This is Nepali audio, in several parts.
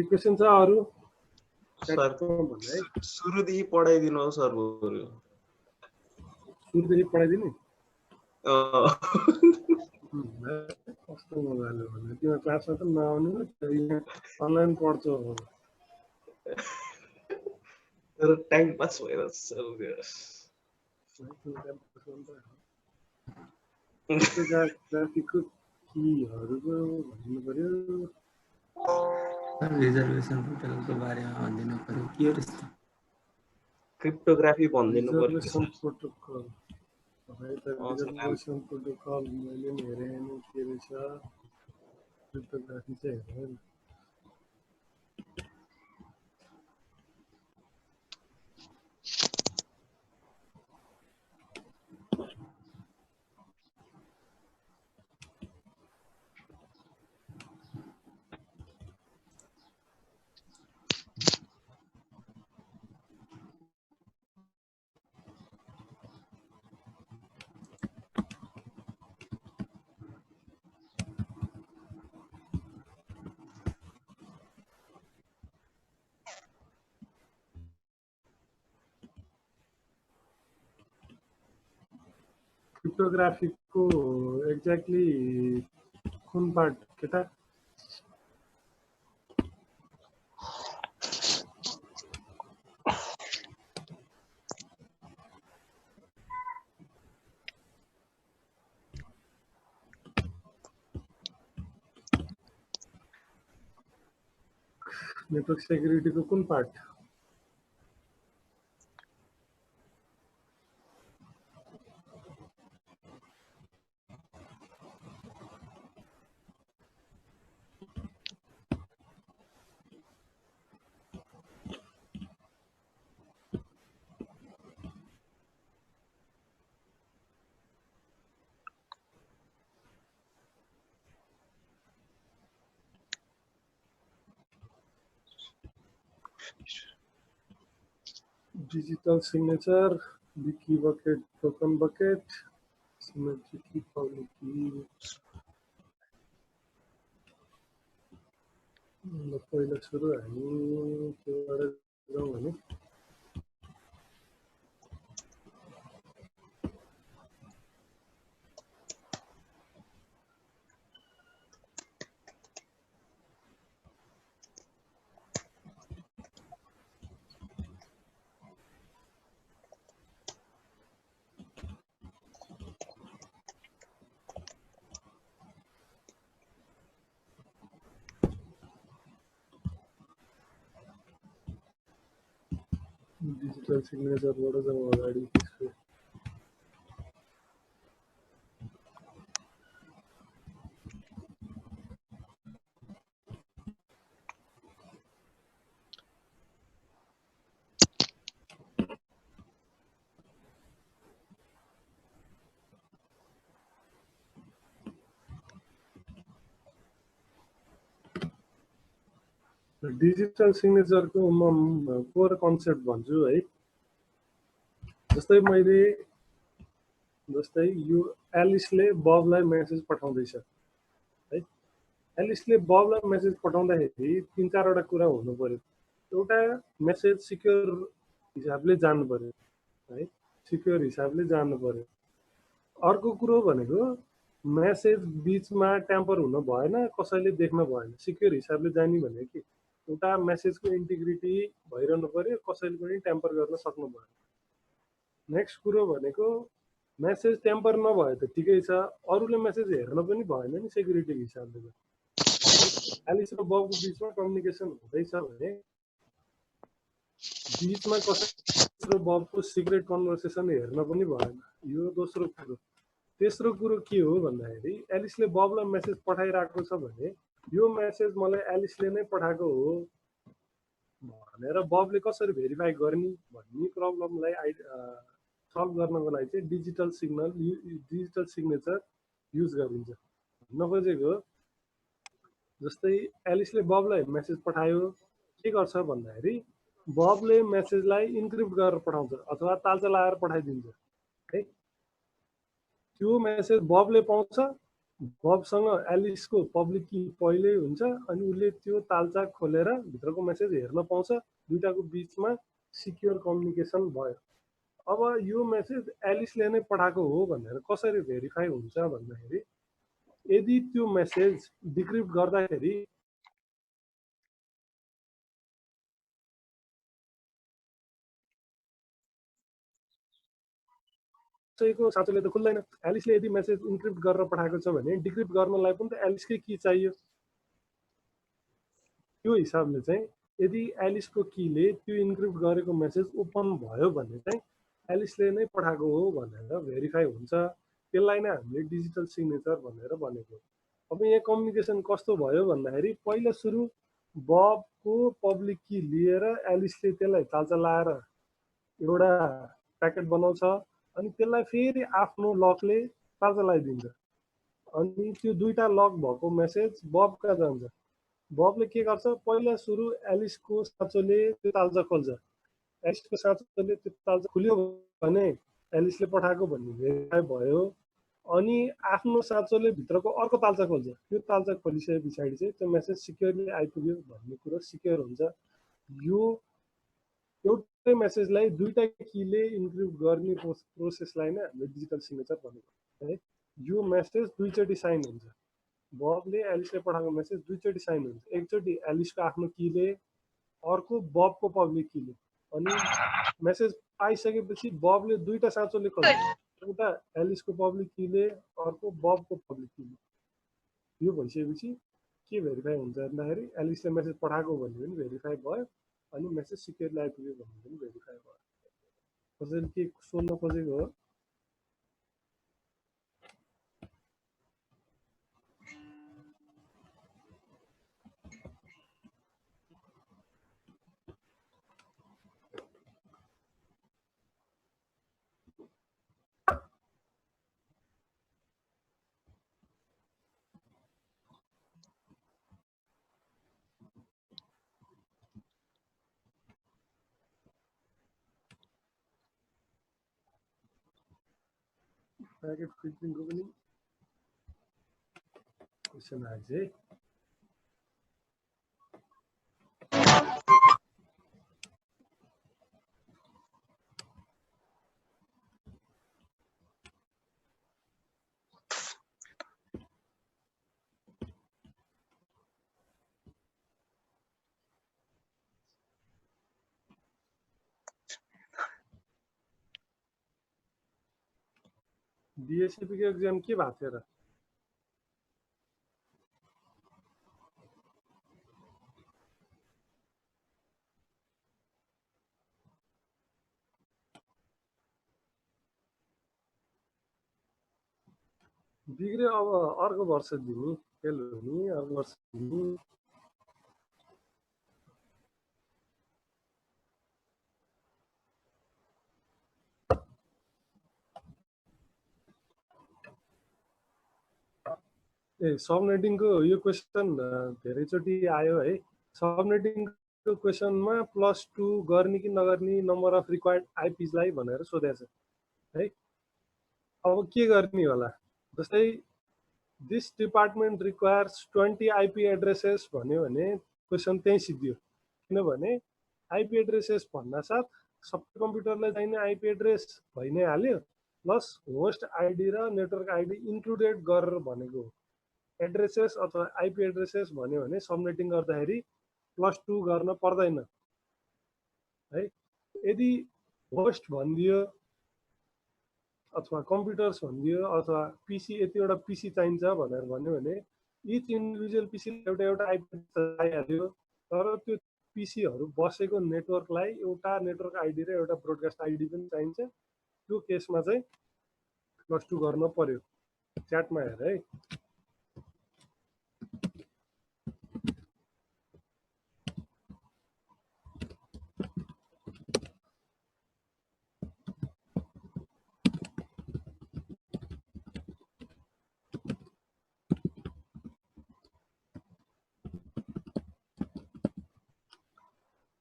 क्वेशन छ अरु सर सुरुदेखि पढाइदिनु हो सर बरु सुरुदेखि पढाइदिनु कस्तो मजाले भन्ने तिम्रो क्लासमा त नआउनु अनलाइन पढ्छौ तर टाइम पास भएर सर क्रिप्टोग्राफीको कीहरुको भन्नु पर्यो रिजर्भेसन पोर्टलको बारेमा भनिदिनु पर्यो के हो त्यस्तो क्रिप्टोग्राफी भनिदिनु पर्यो रिजर्भेसन प्रोटोकल रिजर्भेसन प्रोटोकल मैले नि हेरेँ नि के रहेछ क्रिप्टोग्राफी चाहिँ हेरेँ क्रिप्टोग्राफीको एक्ज्याक्टली कुन पार्ट केटा नेटवर्क सेक्युरिटीको कुन part digital signature, the key bucket, token bucket, symmetric key, public key. पहिला सुरु हामी त्योबाट जाउँ भने डिजिटल सिग्नेचरबाट जाउँ अगाडि त्यसको डिजिटल सिग्नेचरको म कोर कन्सेप्ट भन्छु है जस्तै यो एलिसले बबलाई मेसेज पठाउँदैछ है एलिसले बबलाई मेसेज पठाउँदाखेरि तीन चारवटा कुरा हुनु पर्यो एउटा मेसेज सिक्योर हिसाबले जानु पर्यो है सिक्योर हिसाबले जानु पर्यो अर्को कुरो भनेको मेसेज बीचमा ट्याम्पर हुन भएन कसैले देख्न भएन सिक्योर हिसाबले जाने भनेको के एउटा मेसेजको इन्टिग्रिटी भइरहनु पर्यो कसैले पनि ट्याम्पर गर्न सक्नु भएन नेक्स्ट कुरो भनेको मेसेज ट्याम्पर नभए त ठिकै छ अरूले मेसेज हेर्न पनि भएन नि सेक्युरिटी हिसाबले एलिस र बबको बीचमा कम्युनिकेसन हुँदैछ भने बीचमा कसै र बबको सिक्रेट कन्भर्सेसन हेर्न पनि भएन यो दोस्रो कुरो तेस्रो कुरो के हो भन्दाखेरि एलिसले बबलाई मेसेज पठाइरहेको छ भने यो मेसेज मलाई एलिसले नै पठाएको हो भनेर बबले कसरी भेरिफाई गर्ने भन्ने प्रब्लमलाई सल्भ गर्नको लागि चाहिँ डिजिटल सिग्नेचर युज गरिन्छ भन्न खोजेको जस्तै एलिसले बबलाई मेसेज पठायो के गर्छ भन्दाखेरि बबले मेसेजलाई इन्क्रिप्ट गरेर पठाउँछ अथवा तालचा लगाएर पठाइदिन्छ है त्यो मेसेज बबले पाउँछ बबसँग एलिसको पब्लिक की पहिल्यै हुन्छ अनि उसले त्यो तालचा खोलेर भित्रको मेसेज हेर्न पाउँछ। दुईटाको बीचमा सिक्योर कम्युनिकेसन भयो। अब यो मेसेज एलिसले नै पठाएको हो भनेर कसरी भेरिफाई हुन्छ भन्दाखेरि यदि त्यो मेसेज डिक्रिप्ट गर्दाखेरि को साँचोले त खुल्दैन। एलिसले यदि मेसेज इन्क्रिप्ट गरेर पठाएको छ भने डिक्रिप्ट गर्नलाई पनि त एलिसकै की चाहियो। त्यो हिसाबले चाहिँ यदि एलिसको कीले त्यो इन्क्रिप्ट गरेको मेसेज ओपन भयो भने चाहिँ एलिसले नै पठाएको हो भनेर भेरिफाई हुन्छ। त्यसलाई नै हामीले डिजिटल सिग्नेचर भनेर भनेको। अब यहाँ कम्युनिकेसन कस्तो भयो भन्दाखेरि पहिला सुरु बबको पब्लिक की लिएर एलिसले त्यसलाई चाल्चा लाएर एउटा प्याकेट बनाउँछ अनि त्यसलाई फेरि आफ्नो लकले चाल्चा लगाइदिन्छ। अनि त्यो दुईटा लक भएको मेसेज बबका जान्छ। बबले के गर्छ पहिला सुरु एलिसको साँचोले त्यो तालचा खोल्छ। एलिसको साँचोले त्यो तालचा खुल्यो भने एलिसले पठाएको भन्ने भेरिफाई भयो। अनि आफ्नो साँचोले भित्रको अर्को तालचा खोल्छ। त्यो तालचा खोलिसके पछाडि चाहिँ त्यो मेसेज सिक्योरली आइपुग्यो भन्ने कुरो सिक्योर हुन्छ। यो एउटै मेसेजलाई दुईटा कीले इन्क्रिप्ट गर्ने प्रोसेसलाई नै हामीले डिजिटल सिग्नेचर भनेको है। यो मेसेज दुईचोटि साइन हुन्छ। बबले एलिसले पठाएको मेसेज दुईचोटि साइन हुन्छ। एकचोटि एलिसको आफ्नो कीले, अर्को बबको पब्लिक कीले। अनि मेसेज पाइसकेपछि बबले दुईटा साँचोले खोल्छ। एउटा एलिसको पब्लिक कीले, अर्को बबको पब्लिक कीले। यो भइसकेपछि के भेरिफाई हुन्छ भन्दाखेरि एलिसले मेसेज पठाएको भन्ने पनि भेरिफाई भयो अनि मेसेज सिक्योरली आइपुग्यो भन्ने पनि भेरिफाई भयो। कसैले के सोध्न खोजेको हो? प्याकेट फिल्टरिङको पनि क्वेसन आएछ है। डिएससीपी को एक्जाम के भएको थियो र? बिग्रियो अब अर्को वर्ष दिने फेल हुने अर्को वर्ष दिने। सबनेटिङको यो क्वेसन धेरैचोटि आयो है। सबनेटिङको क्वेसनमा +2 गर्ने कि नगर्ने नम्बर अफ रिक्वायर्ड आइपीलाई भनेर सोधेको छ है। अब के गर्ने होला? जस्तै this department requires 20 IP addresses भन्यो भने क्वेसन त्यही सिद्धियो। किनभने आइपी एड्रेसेस भन्नासाथ सबै कम्प्युटरलाई चाहिने आइपी एड्रेस भइ नै हाल्यो प्लस होस्ट आइडी र नेटवर्क आइडी इन्क्लुडेड गरेर भनेको हो। एड्रेसेस अथवा आइपी एड्रेसेस भन्यो भने सबनेटिङ गर्दाखेरि +2 गर्न पर्दैन है। यदि होस्ट भनिदियो अथवा कम्प्युटर्स भनिदियो अथवा पीसी यतिवटा पीसी चाहिन्छ भनेर भन्यो भने इच इन्डिभिजुअल पीसी एउटा एउटा आइपी चाहिहाल्यो। तर त्यो पीसीहरू बसेको नेटवर्कलाई एउटा नेटवर्क आइडी र एउटा ब्रोडकास्ट आइडी पनि चाहिन्छ। त्यो केसमा चाहिँ +2 गर्न पर्यो। च्याटमा हेर है।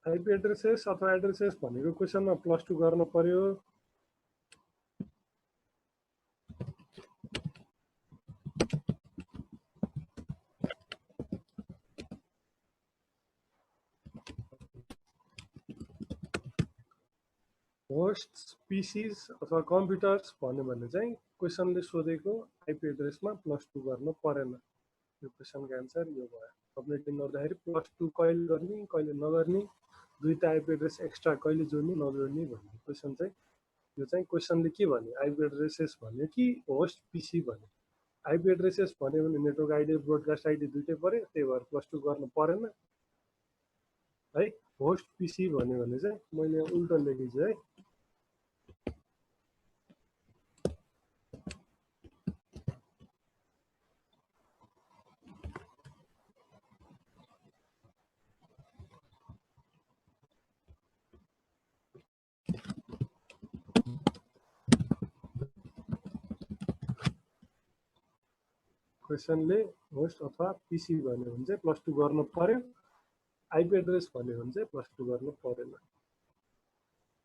आइपी एड्रेसेस अथवा एड्रेसेस भनेको क्वेसनमा +2 गर्न पर्यो। होस्ट्स पीसीज अथवा कम्प्युटर्स भन्यो भने चाहिँ क्वेसनले सोधेको आइपी एड्रेसमा +2 गर्न परेन। यो क्वेसनको एन्सर यो भयो। सबनेटिङ गर्दाखेरि +2 कहिले गर्ने कहिले नगर्ने, दुईटा आइपी एड्रेस एक्स्ट्रा कहिले जोड्ने नजोड्ने भन्ने क्वेसन चाहिँ यो चाहिँ क्वेसनले के भन्यो आइपी एड्रेसेस भन्यो कि होस्ट पीसी भन्यो। आइपी एड्रेसेस भन्यो भने नेटवर्क आइडी ब्रोडकास्ट आइडी दुइटै पर्यो, त्यही भएर +2 गर्न परेन है। होस्ट पीसी भन्यो भने चाहिँ मैले उल्टो लेखेछु है। क्वेसनले होस्ट अथवा पीसी भन्यो भने चाहिँ +2 गर्न पर्यो। आइपी एड्रेस भन्यो भने चाहिँ +2 गर्न परेन।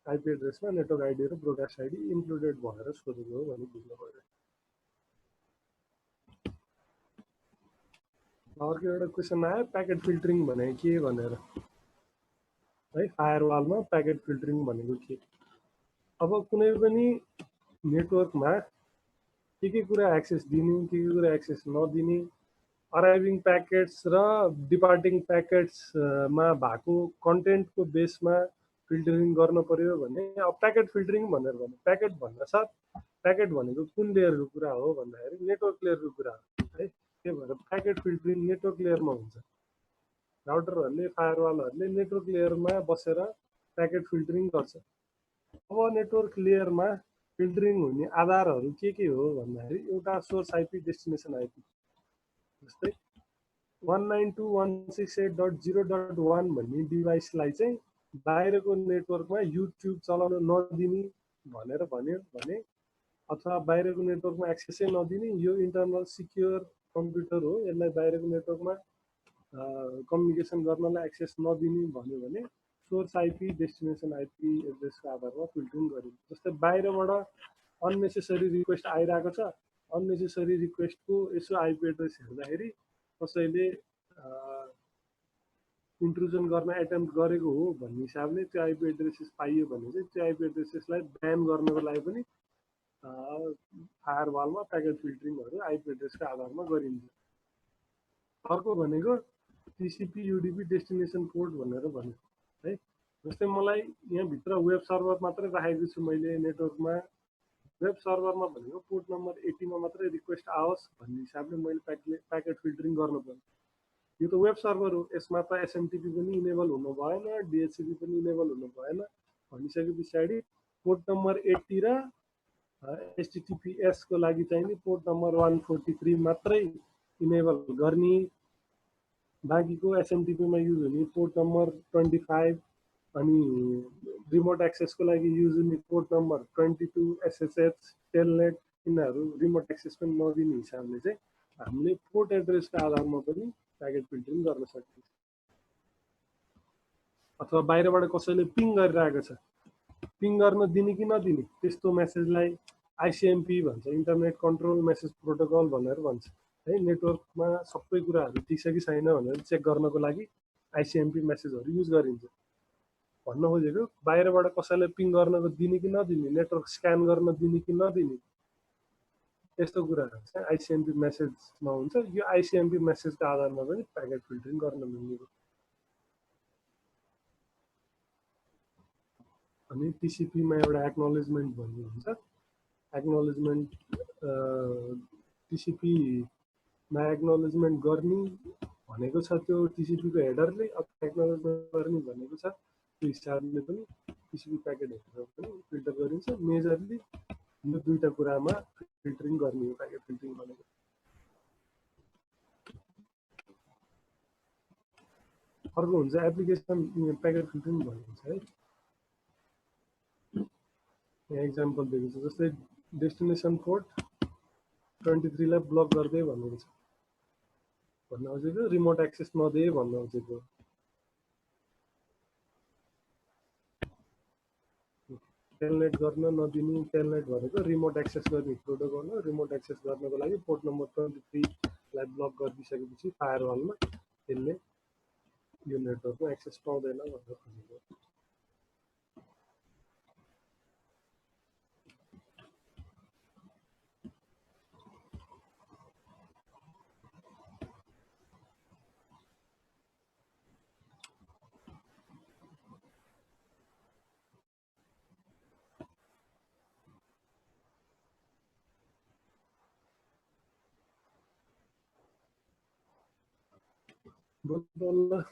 आइपी एड्रेसमा नेटवर्क आइडी र ब्रोडकास्ट आइडी इन्क्लुडेड भएर सोधेको हो भने बुझ्नु पर्यो। अर्को एउटा क्वेसन आयो प्याकेट फिल्टरिङ भनेको के भनेर है। फायरवालमा प्याकेट फिल्टरिङ भनेको के? अब कुनै पनि नेटवर्कमा के कुरा एक्सेस दिने के कुरा एक्सेस नदिने, अराइभिङ प्याकेट्स र डिपार्टिङ प्याकेट्समा भएको कन्टेन्टको बेसमा फिल्टरिङ गर्न पर्यो भने अब प्याकेट फिल्टरिङ भनेर भन्नु। प्याकेट भन्दा साथ प्याकेट भनेको कुन लेयरको कुरा हो भन्दाखेरि नेटवर्क लेयरको कुरा हो है। त्यही भएर प्याकेट फिल्टरिङ नेटवर्क लेयरमा हुन्छ। राउटरहरूले फायरवालहरूले नेटवर्क लेयरमा बसेर प्याकेट फिल्टरिङ गर्छ। अब नेटवर्क लेयरमा फिल्टरिङ हुने आधारहरू के हो भन्दाखेरि एउटा सोर्स आइपी डेस्टिनेसन आइपी, जस्तै 192.168.0.1 भन्ने डिभाइसलाई चाहिँ बाहिरको नेटवर्कमा युट्युब चलाउन नदिने भनेर भन्यो भने अथवा बाहिरको नेटवर्कमा एक्सेसै नदिने, यो इन्टरनल सिक्योर कम्प्युटर हो यसलाई बाहिरको नेटवर्कमा कम्युनिकेसन गर्नलाई एक्सेस नदिने भन्यो भने सोर्स आइपी डेस्टिनेसन आइपी एड्रेसको आधारमा फिल्टरिङ गरिन्छ। जस्तै बाहिरबाट अननेसेसरी रिक्वेस्ट आइरहेको छ, अननेसेसरी रिक्वेस्टको यसो आइपी एड्रेस हेर्दाखेरि कसैले इन्ट्रुजन गर्न एटेम्प्ट गरेको हो भन्ने हिसाबले त्यो आइपी एड्रेसेस पाइयो भने चाहिँ त्यो आइपी एड्रेसेसलाई ब्यान गर्नको लागि पनि फायरवालमा प्याकेट फिल्टरिङहरू आइपी एड्रेसको आधारमा गरिन्छ। अर्को भनेको टिसिपी युडीपी डेस्टिनेसन पोर्ट भनेर भन्यो है। जस्तै मलाई यहाँभित्र वेब सर्भर मात्रै राखेको छु मैले नेटवर्कमा, वेब सर्भरमा भनेको पोर्ट नम्बर 80 मा मात्रै रिक्वेस्ट आओस् भन्ने हिसाबले मैले प्याकेट फिल्टरिङ गर्नु पर्यो। यो त वेब सर्भर हो, यसमा त एसएमटिपी पनि इनेबल हुनु भएन, डिएचसिपी पनि इनेबल हुनु भएन भनिसके पछाडि पोर्ट नम्बर 80 र एचटीटीपीएस को लागि चाहिँ नि पोर्ट नम्बर 143 मात्रै इनेबल गर्ने, बाँकीको एसएमटिपीमा युज हुने पोर्ट नम्बर 25 अनि रिमोट एक्सेसको लागि युज हुने पोर्ट नम्बर 22 एसएसएच टेलनेट यिनीहरू रिमोट एक्सेस पनि नदिने हिसाबले चाहिँ हामीले पोर्ट एड्रेसको आधारमा पनि प्याकेट फिल्टरिङ गर्न सकिन्छ। अथवा बाहिरबाट कसैले पिङ गरिरहेको छ, पिङ गर्न दिने कि नदिने त्यस्तो मेसेजलाई आइसिएमपी भन्छ, इन्टरनेट कन्ट्रोल मेसेज प्रोटोकल भनेर भन्छ है। नेटवर्कमा सबै कुराहरू ठिक छ कि छैन भनेर चेक गर्नको लागि आइसिएमपी मेसेजहरू युज गरिन्छ। भन्न खोजेको बाहिरबाट कसैलाई पिङ गर्नको दिने कि नदिने, नेटवर्क स्क्यान गर्न दिने कि नदिने, यस्तो कुराहरू चाहिँ आइसिएमपी मेसेजमा हुन्छ। यो आइसिएमपी मेसेजको आधारमा पनि प्याकेट फिल्टरिङ गर्न मिल्ने हो। अनि टिसिपीमा एउटा एक्नोलेजमेन्ट भन्ने हुन्छ। एक्नोलेजमेन्ट टिसिपीमा एक्नोलेजमेन्ट गर्ने भनेको छ त्यो टिसिपीको हेडरले, एक्नोलेजमेन्ट गर्ने भनेको छ त्यो हिसाबले पनि टिसिपी प्याकेटहरू पनि फिल्टर गरिन्छ। मेजरली यो दुईटा कुरामा फिल्टरिङ गर्ने हो प्याकेट फिल्टरिङ भनेको। अर्को हुन्छ एप्लिकेसन प्याकेट फिल्टरिङ भनिन्छ है। यहाँ एक्जाम्पल दिएको छ, जस्तै डेस्टिनेसन पोर्ट 23 लाई ब्लक गर्दै भनेको छ, भन्न खोजेको रिमोट एक्सेस नदिए भन्न खोजेको। टेलनेट गर्न नदिने, टेलनेट भनेको रिमोट एक्सेस गर्ने प्रोटोकल हो। रिमोट एक्सेस गर्नको लागि पोर्ट नम्बर 23 लाई ब्लक गरिसकेपछि फायरवालमा त्यसले यो नेटवर्कमा एक्सेस पाउँदैन भनेर खोजेको। बल्ल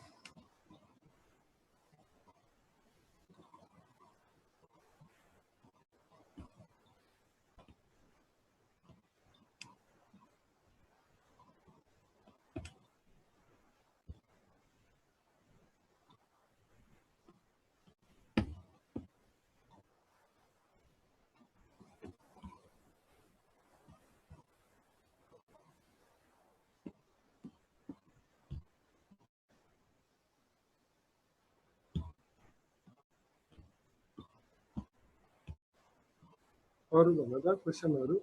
अरु भन्नु त क्वेशनहरु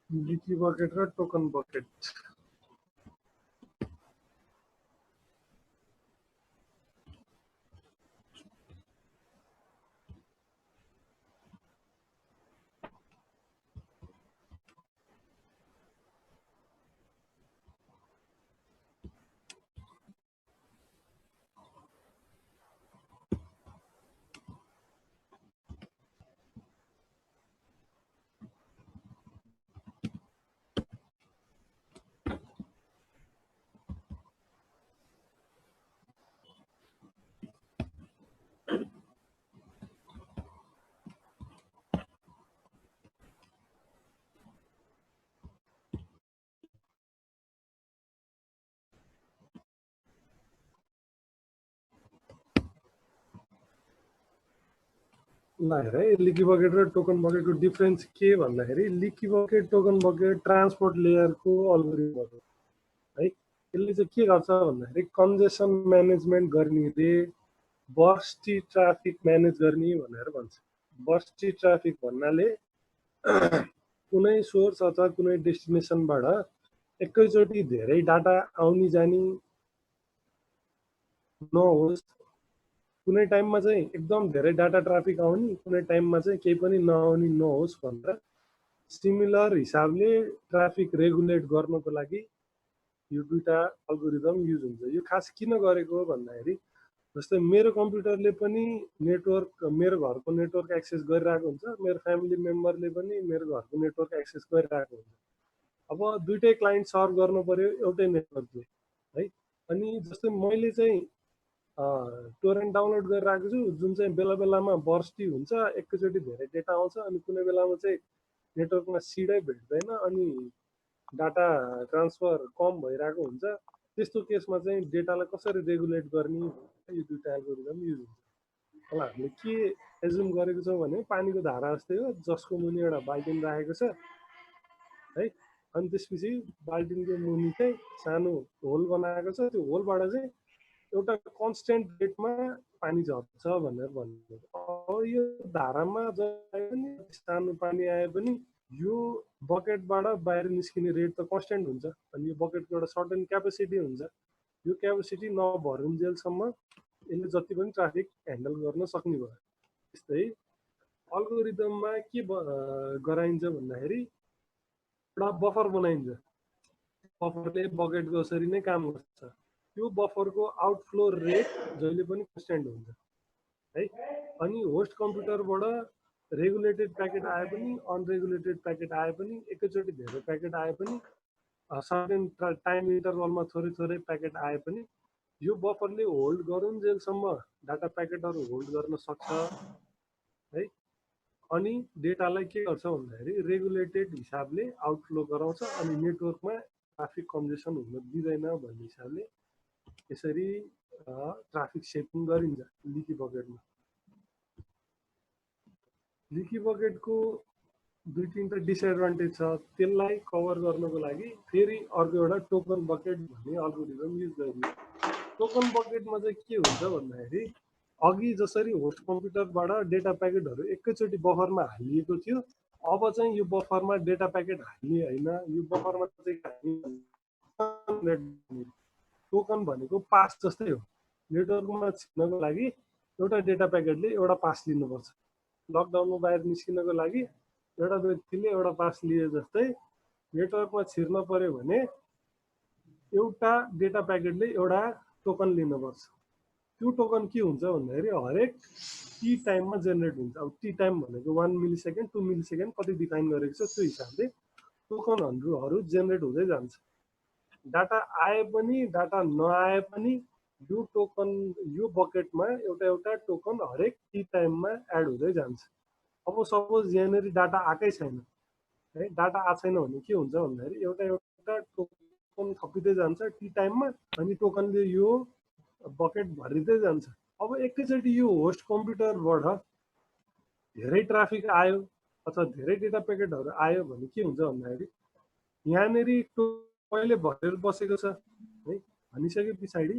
लिकी बकेट र टोकन बकेट ल हेर है लिकी बकेट र टोकन बकेटको डिफरेन्स के भन्दाखेरि leaky bucket token bucket transport लेयरको अल्गोरिदम हो है। यसले चाहिँ के गर्छ भन्दाखेरि कन्जेसन म्यानेजमेन्ट गर्ने रे बस्टी ट्राफिक म्यानेज गर्ने भनेर भन्छ। बस्टी ट्राफिक भन्नाले कुनै सोर्स अथवा कुनै डेस्टिनेसनबाट एकैचोटि धेरै डाटा आउने जाने नहोस्, कुनै टाइममा चाहिँ एकदम धेरै डाटा ट्राफिक आउने, कुनै टाइममा चाहिँ केही पनि नआउने नहोस् भनेर सिमिलर हिसाबले ट्राफिक रेगुलेट गर्नको लागि यो दुईटा अल्गोरिदम युज हुन्छ। यो खास किन गरेको भन्दाखेरि जस्तै मेरो कम्प्युटरले पनि नेटवर्क मेरो घरको नेटवर्क एक्सेस गरिरहेको हुन्छ, मेरो फ्यामिली मेम्बरले पनि मेरो घरको नेटवर्क एक्सेस गरिरहेको हुन्छ। अब दुईटै क्लाइन्ट सर्भ गर्नु पर्यो एउटै नेटवर्कले है। अनि जस्तै मैले चाहिँ टोरेन्ट डाउनलोड गरिरहेको छु जुन चाहिँ बेला बेलामा बर्स्टी हुन्छ, एकैचोटि धेरै डेटा आउँछ, अनि कुनै बेलामा चाहिँ नेटवर्कमा सिडै भेट्दैन अनि डाटा ट्रान्सफर कम भइरहेको हुन्छ। त्यस्तो केसमा चाहिँ डेटालाई कसरी रेगुलेट गर्ने यो दुईटा एल्गोरिदम युज हुन्छ। अब हामीले के एज्युम गरेको छौँ भने पानीको धारा जस्तै हो जसको मुनि एउटा बाल्टिन राखेको छ है, अनि त्यसपछि बाल्टिनको मुनि चाहिँ सानो होल बनाएको छ, त्यो होलबाट चाहिँ एउटा कन्स्टेन्ट रेटमा पानी झर्छ भनेर भन्नु। अब यो धारामा जहिले पनि सानो पानी आए पनि यो बकेटबाट बाहिर निस्किने रेट त कन्स्टेन्ट हुन्छ, अनि यो बकेटको एउटा सर्टेन क्यापेसिटी हुन्छ। यो क्यापेसिटी नभरुन्जेलसम्म यसले जति पनि ट्राफिक ह्यान्डल गर्न सक्ने भयो। त्यस्तै अल्गोरिदममा के गराइन्छ भन्दाखेरि एउटा बफर बनाइन्छ। बफरले बकेटको जसरी नै काम गर्छ। त्यो बफरको आउटफ्लो रेट जहिले पनि कन्स्टेन्ट हुन्छ है। अनि होस्ट कम्प्युटरबाट रेगुलेटेड प्याकेट आए पनि अनरेगुलेटेड प्याकेट आए पनि एकैचोटि धेरै प्याकेट आए पनि सर्टेन टाइम इन्टरभलमा थोरै थोरै प्याकेट आए पनि यो बफरले होल्ड गरुन्जेलसम्म डाटा प्याकेटहरू होल्ड गर्न सक्छ है। अनि डेटालाई के गर्छ भन्दाखेरि रेगुलेटेड हिसाबले आउटफ्लो गराउँछ अनि नेटवर्कमा ट्राफिक कन्जेसन हुन दिँदैन भन्ने हिसाबले यसरी ट्राफिक सेपिङ गरिन्छ लिकी बकेटमा। लिकी बकेटको दुई तीनटा डिसएडभान्टेज छ, त्यसलाई कभर गर्नको लागि फेरि अर्को एउटा टोकन बकेट भन्ने अल्गोरिदम युज गरिन्छ। टोकन बकेटमा चाहिँ के हुन्छ भन्दाखेरि अघि जसरी होस्ट कम्प्युटरबाट डेटा प्याकेटहरू एकैचोटि बफरमा हालिएको थियो, अब चाहिँ यो बफरमा डेटा प्याकेट हाल्ने होइन, यो बफरमा चाहिँ टोकन भनेको पास जस्तै हो। नेटवर्कमा छिर्नको लागि एउटा डेटा प्याकेटले एउटा पास लिनुपर्छ। लकडाउनमा बाहिर निस्किनको लागि एउटा व्यक्तिले एउटा पास लिए जस्तै नेटवर्कमा छिर्न पर्यो भने एउटा डेटा प्याकेटले एउटा टोकन लिनुपर्छ। त्यो टोकन के हुन्छ भन्दाखेरि हरेक टी टाइममा जेनेरेट हुन्छ। अब टी टाइम भनेको 1 मिलिसेकेन्ड 2 मिलिसेकेन्ड कति डिफाइन गरेको छ, त्यो हिसाबले टोकनहरू जेनेरेट हुँदै जान्छ। डाटा आए पनि डाटा नआए पनि यो टोकन यो बकेटमा एउटा टोकन हरेक टी टाइममा एड हुँदै जान्छ। अब सपोज यहाँनिर डाटा आएकै छैन है, डाटा आएको छैन भने के हुन्छ भन्दाखेरि एउटा टोकन थपिँदै जान्छ टी टाइममा, अनि टोकनले यो बकेट भरिँदै जान्छ। अब एकैचोटि यो होस्ट कम्प्युटरबाट धेरै ट्राफिक आयो अथवा धेरै डेटा प्याकेटहरू आयो भने के हुन्छ भन्दाखेरि यहाँनिर पहिले भरेर बसेको छ है, भनिसके पछाडि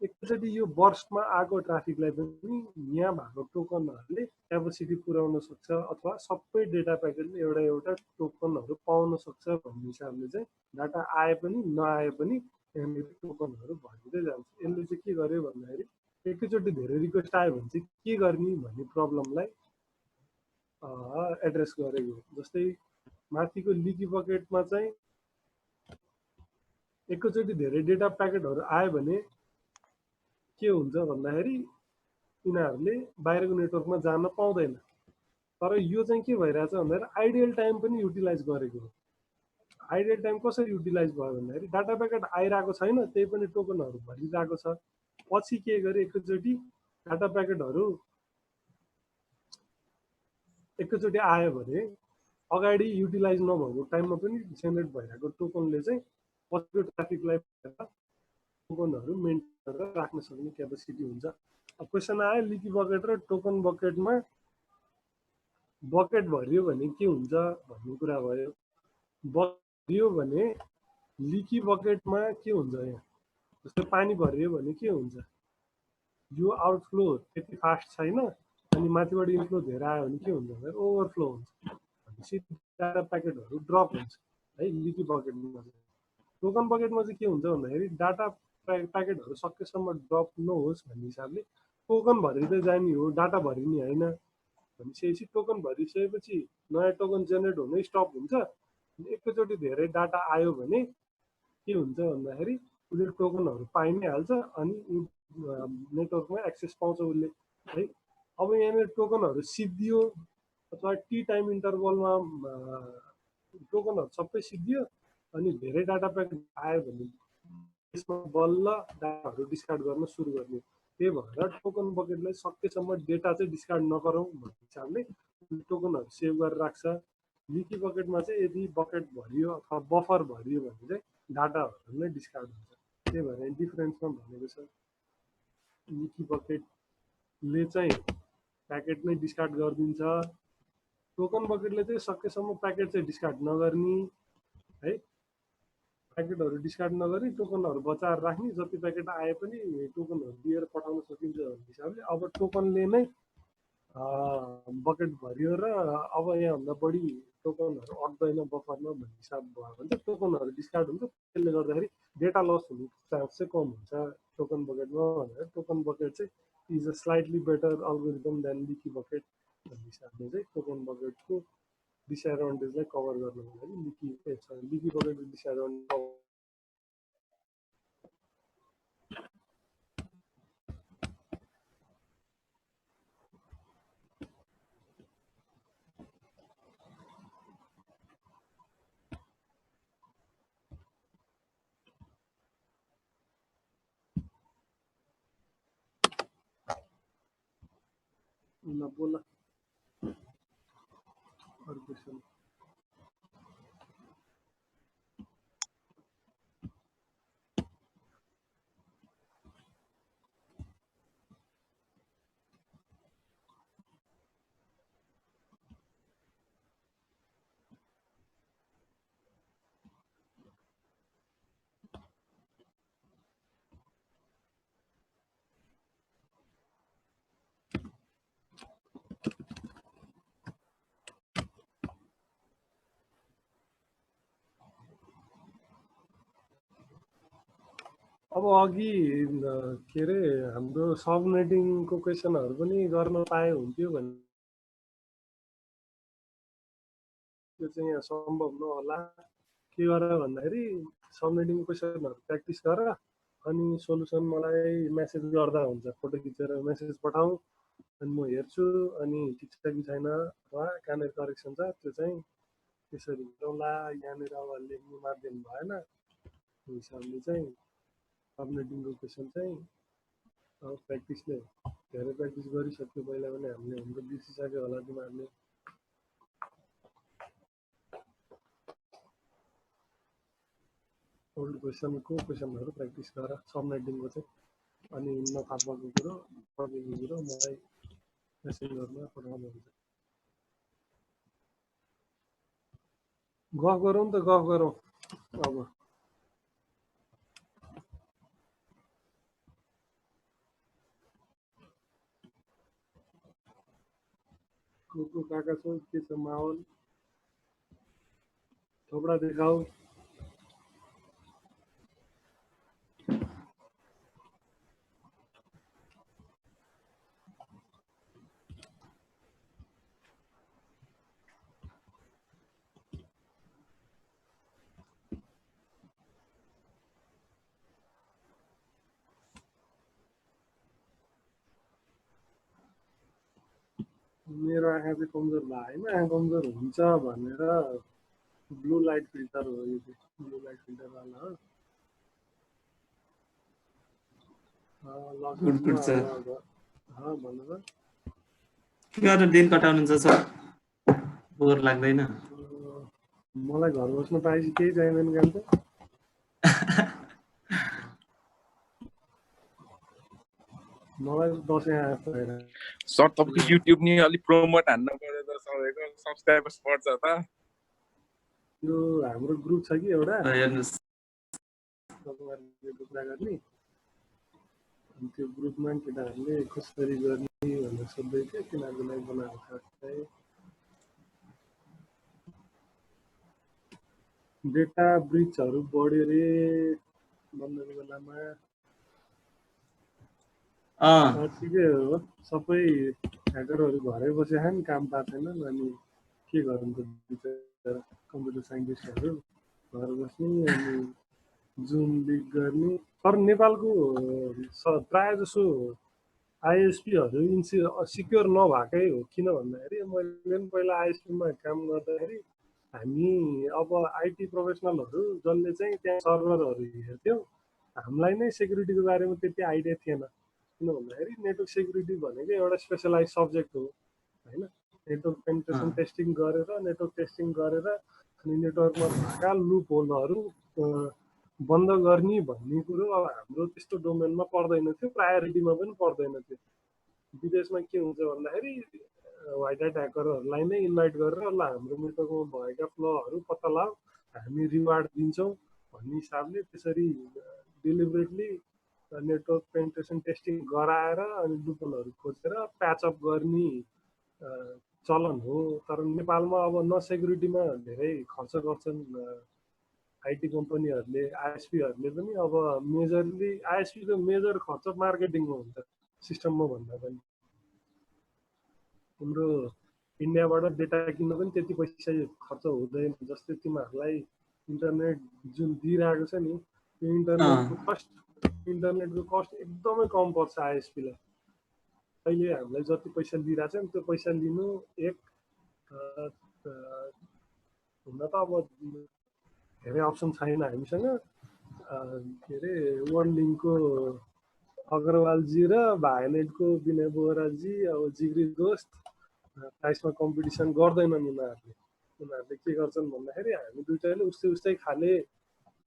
एकैचोटि यो बर्स्टमा आएको ट्राफिकलाई पनि यहाँ भएको टोकनहरूले क्यापेसिटी पुर्याउन सक्छ अथवा सबै डेटा प्याकेटले एउटा टोकनहरू पाउन सक्छ भन्ने हिसाबले चाहिँ डाटा आए पनि नआए पनि यहाँनिर टोकनहरू भरिँदै जान्छ। यसले चाहिँ के गर्यो भन्दाखेरि एकैचोटि धेरै रिक्वेस्ट आयो भने चाहिँ के गर्ने भन्ने प्रब्लमलाई एड्रेस गरेको। जस्तै माथिको लिकी बकेटमा चाहिँ एकैचोटि धेरै डेटा प्याकेटहरू आयो भने के हुन्छ भन्दाखेरि यिनीहरूले बाहिरको नेटवर्कमा जान पाउँदैन। तर यो चाहिँ के भइरहेछ भन्दाखेरि आइडियल टाइम पनि युटिलाइज गरेको हो। आइडियल टाइम कसरी युटिलाइज भयो भन्दाखेरि डाटा प्याकेट आइरहेको छैन, त्यही पनि टोकनहरू भरिरहेको छ। पछि के गरे एकैचोटि डाटा प्याकेटहरू एकैचोटि आयो भने अगाडि युटिलाइज नभएको टाइममा पनि जेनेरेट भइरहेको टोकनले चाहिँ पछिको ट्राफिकलाई टोकनहरू मेन्टेन गरेर राख्न सक्ने क्यापेसिटी हुन्छ। अब क्वेसन आयो लिकी बकेट र टोकन बकेटमा बकेट भरियो भने के हुन्छ भन्ने कुरा भयो। भरियो भने लिकी बकेटमा के हुन्छ, यहाँ जस्तै पानी भरियो भने के हुन्छ, यो आउटफ्लो त्यति फास्ट छैन अनि माथिबाट इनफ्लो धेरै आयो भने के हुन्छ भन्दाखेरि ओभरफ्लो हुन्छ, भनेपछि डाटा प्याकेटहरू ड्रप हुन्छ है लिकी बकेटमा। टोकन बकेटमा चाहिँ के हुन्छ भन्दाखेरि डाटा प्याकेटहरू सकेसम्म ड्रप नहोस् भन्ने हिसाबले टोकन भरिँदै जाने हो, डाटा भरिने होइन। भनिसकेपछि टोकन भरिसकेपछि नयाँ टोकन जेनेरेट हुनै स्टप हुन्छ। एकैचोटि धेरै डाटा आयो भने के हुन्छ भन्दाखेरि उसले टोकनहरू पाइ नै हाल्छ अनि नेटवर्कमा एक्सेस पाउँछ उसले है। अब यहाँनिर टोकनहरू सिद्धियो अथवा टी टाइम इन्टरभलमा टोकनहरू सबै सिद्धियो अनि धेरै डाटा प्याकेट आयो भने यसमा बल्ल डाटाहरू डिस्कार्ड गर्न सुरु गर्ने। त्यही भएर टोकन बकेटलाई सकेसम्म डेटा चाहिँ डिस्कार्ड नगरौँ भन्ने हिसाबले टोकनहरू सेभ गरेर राख्छ। लिकी बकेटमा चाहिँ यदि बकेट भरियो अथवा बफर भरियो भने चाहिँ डाटाहरू नै डिस्कार्ड हुन्छ। त्यही भएर डिफरेन्समा भनेको छ लिकी बकेटले चाहिँ प्याकेट नै डिस्कार्ड गरिदिन्छ, टोकन बकेटले चाहिँ सकेसम्म प्याकेट चाहिँ डिस्कार्ड नगर्ने है। प्याकेटहरू डिस्कार्ड नगरी टोकनहरू बचाएर राख्ने, जति प्याकेट आए पनि टोकनहरू दिएर पठाउन सकिन्छ भन्ने हिसाबले अब टोकनले नै बकेट भरियो र अब यहाँभन्दा बढी टोकनहरू अट्दैन बफरमा भन्ने हिसाब भयो भने चाहिँ टोकनहरू डिस्कार्ड हुन्छ। त्यसले गर्दाखेरि डेटा लस हुने चान्स चाहिँ कम हुन्छ टोकन बकेटमा भनेर टोकन बकेट चाहिँ is a slightly better algorithm than leaky bucket भन्ने हिसाबले चाहिँ टोकन बकेटको डिसएडभान्टेजलाई कभर गर्नको लागि लिकी बकेटको डिसएडभान्टेज बोला अरू क्वेसन। अब अघि के अरे हाम्रो सबनेटिङको क्वेसनहरू पनि गर्न पाए हुन्थ्यो भन्ने त्यो चाहिँ यहाँ सम्भव नहोला, के गर भन्दाखेरि सबनेटिङ क्वेसनहरु प्र्याक्टिस गर अनि सोलुसन मलाई मेसेज गर्दा हुन्छ फोटो खिचेर मेसेज पठाऊ अनि म हेर्छु अनि ठिक छ कि छैन वा कहाँनिर करेक्सन छ त्यो चाहिँ त्यसरी गरौँला यहाँनिर अब लेख्नु माध्यम भएन त्यो हिसाबले चाहिँ सबनेटिङको क्वेसन चाहिँ अब प्र्याक्टिसले धेरै प्र्याक्टिस गरिसक्यो पहिला पनि हामीले हाम्रो बिर्सिसक्यो होला तिमीहरूले ओल्ड क्वेसनहरु प्र्याक्टिस गर सबनेटिङको चाहिँ अनि नथाहा भएको कुरो पढेको कुरो मलाई मेसेज गर्न पठाउनुहुन्छ गफ गरौँ त गफ गरौँ अब को काका छौ के छ माहौल थोपडा देखाऊ मेरो आँखा चाहिँ कमजोर भयो होइन आँखा कमजोर हुन्छ भनेर ब्लू लाइट फिल्टर हो यो चाहिँ ब्लू लाइट फिल्टर वाला हो गुड सर भन्नु त के गरेर दिन कटाउनुहुन्छ सर बोर लाग्दैन मलाई घर बस्न पाएपछि केही चाहिँदैन काम त मलाई दसैँ आएको होइन सर तपाईको युट्युब नि अलि प्रमोट हान्न पर्यो त सबैको सब्स्क्राइबर्स बढ्छ त यो हाम्रो ग्रुप छ कि एउटा हेर्नुस् तपाईँहरूले कुरा गर्ने अनि त्यो ग्रुपमा केटाहरूले कसरी गर्ने भनेर सोध्दै थियो तिनीहरूको लागि बनाएको छ चाहिँ डेटा ब्रिचहरू बढ्यो रे बन्दको बेलामा ठिकै हो सबै ह्याकरहरू घरै बसेका नि काम पाएनन् अनि के गर्नु त बिचरा कम्प्युटर साइन्टिस्टहरू घर बस्ने अनि जुम लिक गर्ने तर नेपालको प्रायः जसो आइएसपीहरू सिक्योर नभएकै हो किन भन्दाखेरि मैले पनि पहिला आइएसपीमा काम गर्दाखेरि हामी अब आइटी प्रोफेसनलहरू जसले चाहिँ त्यहाँ सर्भरहरू हेर्थ्यौँ हामीलाई नै सेक्युरिटीको बारेमा त्यति आइडिया थिएन किन भन्दाखेरि नेटवर्क सेक्युरिटी भनेको एउटा स्पेसलाइज सब्जेक्ट हो होइन नेटवर्क पेनिट्रेसन टेस्टिङ गरेर नेटवर्क टेस्टिङ गरेर अनि नेटवर्कमा भएका लुप होलहरू बन्द गर्ने भन्ने कुरो अब हाम्रो त्यस्तो डोमेनमा पर्दैन थियो प्रायोरिटीमा पनि पर्दैन थियो विदेशमा के हुन्छ भन्दाखेरि व्हाइट ह्याट ह्याकरहरूलाई नै इन्भाइट गरेर ल हाम्रो नेटवर्कमा भएका फ्लोहरू पत्ता लगाऊ हामी रिवार्ड दिन्छौँ भन्ने हिसाबले त्यसरी डेलिबरेटली नेटवर्क पेनिट्रेसन टेस्टिङ गराएर अनि लुपहोलहरू खोजेर प्याचअप गर्ने चलन हो तर नेपालमा अब न सेक्युरिटीमा धेरै खर्च गर्छन् आइटी कम्पनीहरूले आइएसपीहरूले पनि अब मेजरली आइएसपीको मेजर खर्च मार्केटिङमा हुन्छ सिस्टममा भन्दा पनि हाम्रो इन्डियाबाट डेटा किन्न पनि त्यति पैसा खर्च हुँदैन जस्तै तिमीहरूलाई इन्टरनेट जुन दिइरहेको छ नि त्यो इन्टरनेटको कस्ट एकदमै कम पर्छ आइएसपीलाई अहिले हामीलाई जति पैसा लिइरहेको छ नि त्यो पैसा लिनु एक हुन त अब धेरै अप्सन छैन हामीसँग के अरे वर्ल्ड लिङ्कको अग्रवालजी र भायोनेटको विनय बोहराजी अब जिग्री दोस्त प्राइसमा कम्पिटिसन गर्दैनन् उनीहरूले के गर्छन् भन्दाखेरि हामी दुइटैले उस्तै खाले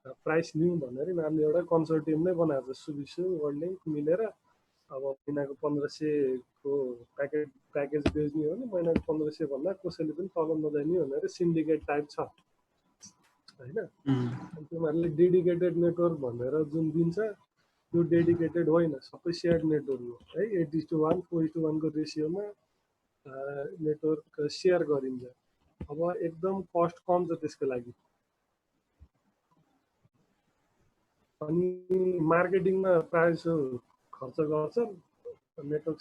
प्राइस लिउँ भनेर उनीहरूले एउटा कन्सोर्टियम नै बनाएको छ सुबिसु वर्ल्ड लिङ्क मिलेर अब महिनाको 1500 को प्याकेज बेच्ने हो भने महिनाको 1500 भन्दा कसैले पनि तल नजाने भनेर सिन्डिकेट टाइप छ होइन तिमीहरूले डेडिकेटेड नेटवर्क भनेर जुन दिन्छ त्यो डेडिकेटेड होइन सबै सेयर्ड नेटवर्क हो है 8:1 4:1 को रेसियोमा नेटवर्क सेयर गरिन्छ अब एकदम कस्ट कम छ त्यसको लागि अनि मार्केटिङमा प्रायः जसो खर्च गर्छ नेटवर्क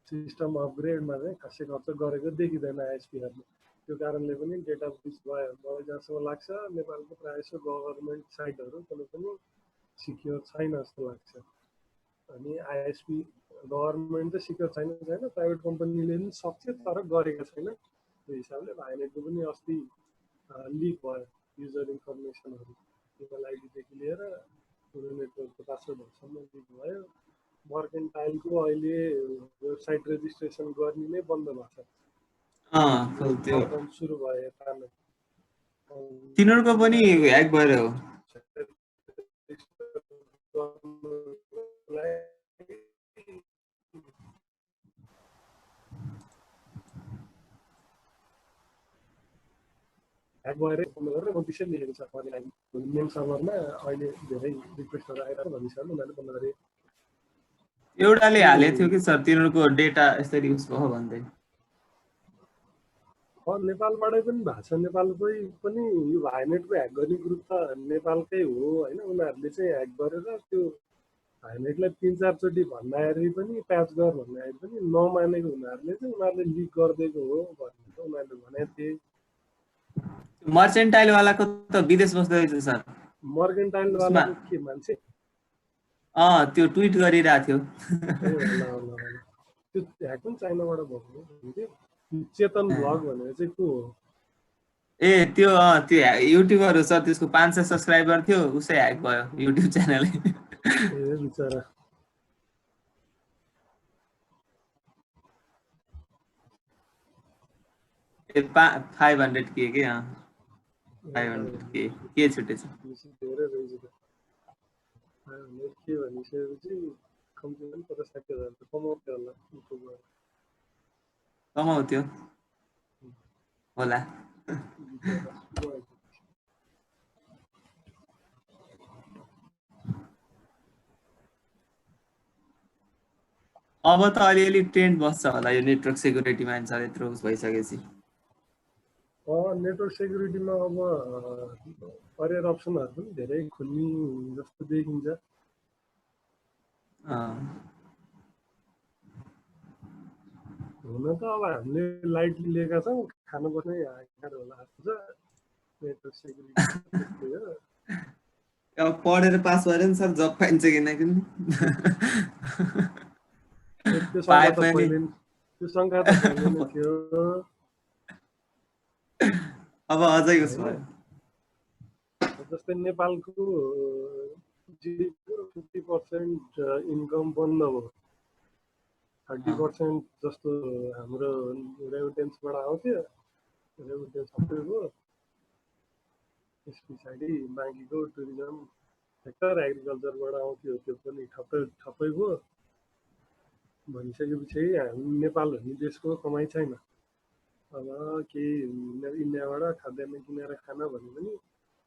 सिस्टम अपग्रेडमा चाहिँ खासै खर्च गरेको देखिँदैन आइएसपीहरूले। त्यो कारणले पनि डेटा ब्रिच भयो। मलाई जहाँसम्म लाग्छ नेपालको प्रायः गभर्मेन्ट साइटहरू कुनै पनि सिक्योर छैन जस्तो लाग्छ। अनि आइएसपी गभर्मेन्ट त सिक्योर छैन, प्राइभेट कम्पनीले पनि सक्छ तर गरेको छैन। त्यो हिसाबले भाइनेटको पनि अस्ति लिक भयो युजर इन्फर्मेसनहरू, इमेल आइडीदेखि लिएर पुरो नेटवर्कको पासवर्डहरूसम्म लिक भयो। मर्केन्टाइलको अहिले वेबसाइट रेजिस्ट्रेसन गर्ने नै बन्द भएको छ। त्यो सुरु भयो यता नै। तिनीहरूको पनि ह्याक भएर हो। ह्याक भएर नोटिसै लेखेको छ मलाई मेन सर्भरमा अहिले धेरै रिक्वेस्टहरू आइरहेको भनिसक्यो उनीहरूले बन्द गरे। एउटाले हालेको थियो कि सर तिनीहरूको डेटा यसरी युज भयो भन्दै। नेपालबाटै पनि भएको छ। नेपालकै पनि यो भाइनेटको ह्याक गर्ने ग्रुप त नेपालकै हो होइन। उनीहरूले चाहिँ ह्याक गरेर त्यो भाइनेटलाई 3-4 चोटि भन्दाखेरि पनि प्याच गर भन्दाखेरि पनि नमानेको हुनाहरूले चाहिँ उनीहरूले लिक गरिदिएको हो भनेर उनीहरूले भनेको थिए। मर्चेन्टाइल वालाको त विदेश बस्दै रहेछ सर। मर्केन्टाइल वालाको के मान्छे त्यो ट्विट गरिरहेको थियो। त्यो ह्याक पनि चाइनाबाट भएको हुन्थ्यो। चेतन भ्लग भनेर चाहिँ को हो? ए त्यो युट्युबर हो सर। त्यसको 500 सब्सक्राइबर थियो, उसै ह्याक भयो युट्युब च्यानल। ए बिचरा। ए 500K के 500K के छुटेछ। धेरै रहेछ त। 500K भनिसकेपछि कम्तीमा पनि 50-60 हजार त कमाउँथ्यो होला युट्युबबाट। कमाउँथ्यो होला। अब त अलिअलि ट्रेन्ड बस्छ होला यो नेटवर्क सेक्युरिटीमा मान्छे यत्रो भइसकेपछि। नेटवर्क सेक्युरिटीमा अब करियर अप्सनहरू पनि धेरै खुल्ने जस्तो देखिन्छ। हुन त अब हामीले लाइटली लिएका छौँ, खानुपर्ने ह्याकर होला जस्तो छ नेटवर्क सेक्युरिटी हो। अब पढेर पास भएर नि सर जब पाइन्छ कि नै किन त्यो शङ्का त पहिले नै थियो। अब अझै उस भयो। जस्तै नेपालको जिडिपीको 50% इन्कम बन्द भयो। 30% जस्तो हाम्रो रेमिटेन्सबाट आउँथ्यो, रेमिटेन्स सबै भयो। त्यस पछाडि बाँकीको टुरिज्म सेक्टर एग्रिकल्चरबाट आउँथ्यो, त्यो पनि ठप्पै भयो। भनिसकेपछि हामी नेपाल भन्ने देशको कमाइ छैन। अब केही इन्डियाबाट खाद्यान्न किनेर खान भने पनि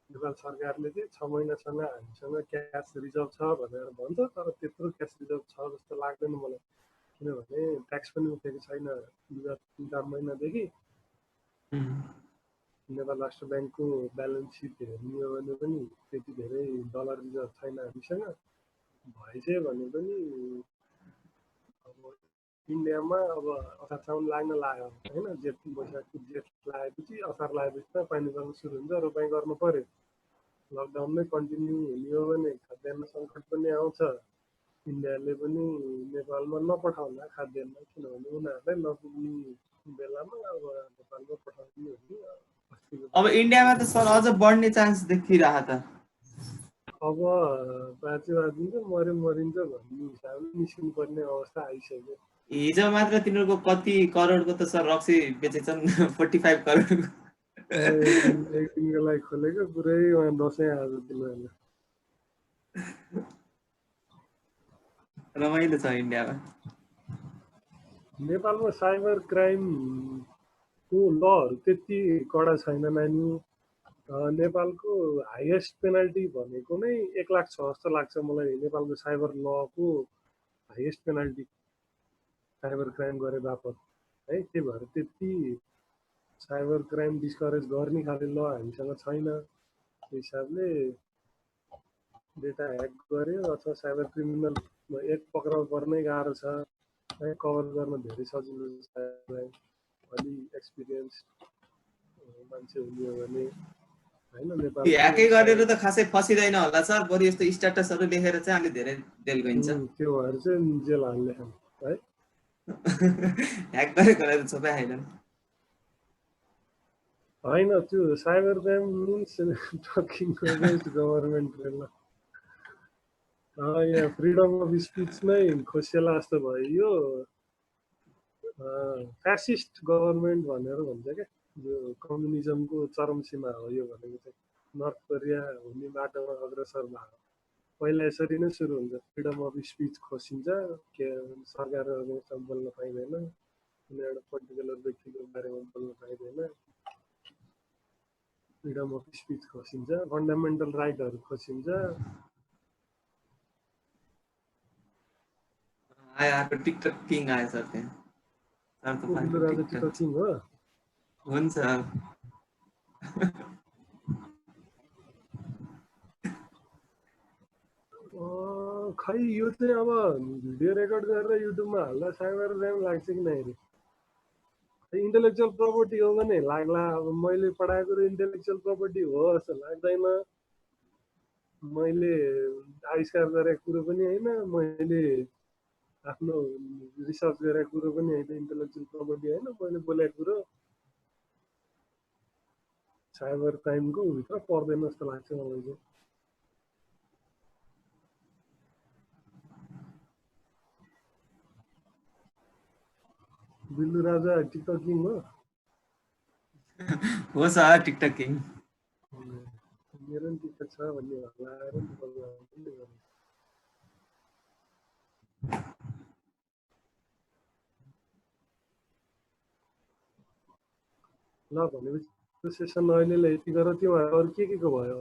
नेपाल सरकारले चाहिँ 6 महिनासँग हामीसँग क्यास रिजर्भ छ भनेर भन्छ, तर त्यत्रो क्यास रिजर्भ छ जस्तो लाग्दैन मलाई। किनभने ट्याक्स पनि उठेको छैन विगत 3-4 महिनादेखि। नेपाल राष्ट्र ब्याङ्कको ब्यालेन्स सिट हेर्ने हो भने पनि त्यति धेरै डलर रिजर्भ छैन हामीसँग। भएछ भने पनि अब इन्डियामा अब असार साउन लाग्न लाग्यो होइन। जेठ वैशाखको जेठ लागेपछि असार लागेपछि त पानी पर्न सुरु हुन्छ, रोपाइँ गर्नु पर्यो। लकडाउनमै कन्टिन्यू हुने हो भने खाद्यान्न सङ्कट पनि आउँछ। इन्डियाले पनि नेपालमा नपठाउला खाद्यान्न, किनभने उनीहरूलाई नपुग्ने बेलामा अब नेपालमा पठाउने हो नि। अब इन्डियामा त सर अझ बढ्ने चान्स देखिरहेको त। अब बाँचिन्छ मरिन्छ भन्ने हिसाबले निस्किनु पर्ने अवस्था आइसक्यो। हिजो मात्र तिनीहरूको कति करोडको त सर रक्सी बेचेछन् 45 करोडको। एक दिनको लागि खोलेको पुरै दसैँ आज तिनीहरूले। रमाइलो छ इन्डियामा। नेपालमा साइबर क्राइमको लहरू त्यति कडा छैन नानी। नेपालको हाइएस्ट पेनाल्टी भनेको नै 1 लाख छ जस्तो लाग्छ मलाई। नेपालको साइबर लको हाइएस्ट पेनाल्टी साइबर क्राइम गरे बापत है। त्यही भएर त्यति साइबर क्राइम डिस्करेज गर्ने खाले ल हामीसँग छैन। त्यो हिसाबले डेटा ह्याक गर्यो अथवा साइबर क्रिमिनल एक पक्राउ पर्नै गाह्रो छ। कभर गर्न धेरै सजिलो छ अलि एक्सपिरियन्स मान्छे हुने हो भने हैन नेपाल ह्याकै गरेर त खासै फसिँदैन होला सर, बरु यस्तो स्ट्याटसहरू लेखेर चाहिँ अलि धेरै जेल गइन्छ। त्यो भएर चाहिँ जेल हाल्ने खाम है। ह्याक गरेको त छुपा हैन। होइन त्यो cyber crime means talking against government ल यहाँ फ्रिडम अफ स्पिचमै खोसिएला जस्तो भयो यो फ्यासिस्ट गभर्मेन्ट भनेर भन्छ क्या, यो कम्युनिजमको चरम सीमा हो यो भनेको चाहिँ। नर्थ कोरिया हुने बाटोमा अग्रसर भएको पहिला यसरी नै सुरु हुन्छ, फ्रिडम अफ स्पिच खोसिन्छ, के सरकारहरू बोल्न पाइँदैन, कुनै एउटा पर्टिकुलर व्यक्तिको बारेमा बोल्न पाइँदैन, फ्रिडम अफ स्पिच खोसिन्छ, फन्डामेन्टल राइटहरू खोसिन्छ। आयो टिकटक किङ आयो सर त्यहाँ। सर त फाल्टु टिकटक किङ हो। हुन्छ। खै यो चाहिँ अब भिडियो रेकर्ड गरेर युट्युबमा हाल्दा साइबर क्राइम लाग्छ कि नै रे? इन्टेलेक्चुअल प्रपर्टी हो भने लाग्ला, अब मैले पढाएको इन्टेलेक्चुअल प्रपर्टी हो जस्तो लाग्दैन। मैले आविष्कार गरेको कुरो पनि होइन, मैले आफ्नो रिसर्च गरेको कुरो पनि होइन, इन्टेलेक्चुअल प्रपर्टी होइन, मैले बोलेको कुरो साइबर क्राइमको भित्र पर्दैन जस्तो लाग्छ मलाई चाहिँ। बिल्लु राजा टिकटक किङ हो? हो सर टिकटक किङ। मेरो पनि टिकटक छ भन्ने होला र ल भनेपछि सेसन अहिले यति गर, त्यो अरू के को भयो?